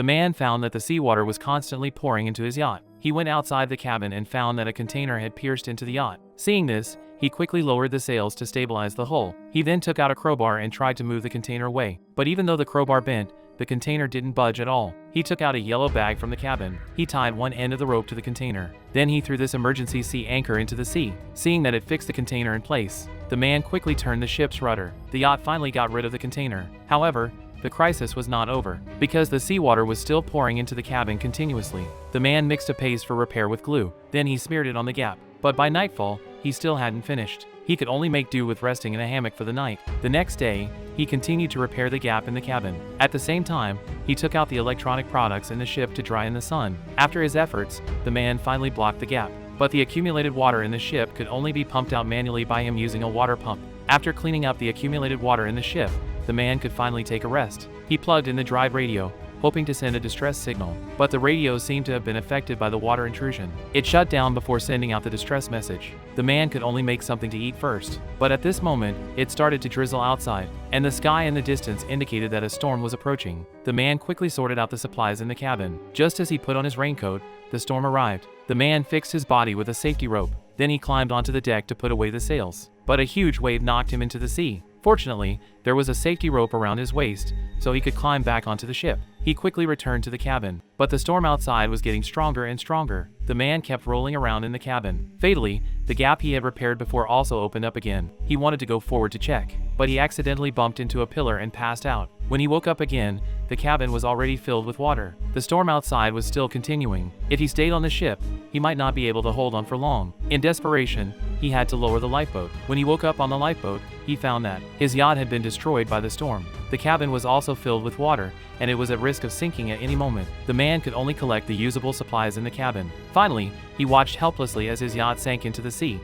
The man found that the seawater was constantly pouring into his yacht. He went outside the cabin and found that a container had pierced into the yacht. Seeing this, he quickly lowered the sails to stabilize the hull. He then took out a crowbar and tried to move the container away. But even though the crowbar bent, the container didn't budge at all. He took out a yellow bag from the cabin. He tied one end of the rope to the container. Then he threw this emergency sea anchor into the sea. Seeing that it fixed the container in place, the man quickly turned the ship's rudder. The yacht finally got rid of the container. However, the crisis was not over, because the seawater was still pouring into the cabin continuously. The man mixed a paste for repair with glue. Then he smeared it on the gap. But by nightfall, he still hadn't finished. He could only make do with resting in a hammock for the night. The next day, he continued to repair the gap in the cabin. At the same time, he took out the electronic products in the ship to dry in the sun. After his efforts, the man finally blocked the gap. But the accumulated water in the ship could only be pumped out manually by him using a water pump. After cleaning up the accumulated water in the ship, the man could finally take a rest. He plugged in the drive radio, hoping to send a distress signal, but the radio seemed to have been affected by the water intrusion. It shut down before sending out the distress message. The man could only make something to eat first, but at this moment, it started to drizzle outside, and the sky in the distance indicated that a storm was approaching. The man quickly sorted out the supplies in the cabin. Just as he put on his raincoat, the storm arrived. The man fixed his body with a safety rope. Then he climbed onto the deck to put away the sails, but a huge wave knocked him into the sea. Fortunately, there was a safety rope around his waist, so he could climb back onto the ship. He quickly returned to the cabin, but the storm outside was getting stronger and stronger. The man kept rolling around in the cabin. Fatally, the gap he had repaired before also opened up again. He wanted to go forward to check, but he accidentally bumped into a pillar and passed out. When he woke up again, the cabin was already filled with water. The storm outside was still continuing. If he stayed on the ship, he might not be able to hold on for long. In desperation, he had to lower the lifeboat. When he woke up on the lifeboat, he found that his yacht had been destroyed by the storm. The cabin was also filled with water, and it was at risk of sinking at any moment. The man could only collect the usable supplies in the cabin. Finally, he watched helplessly as his yacht sank into the sea.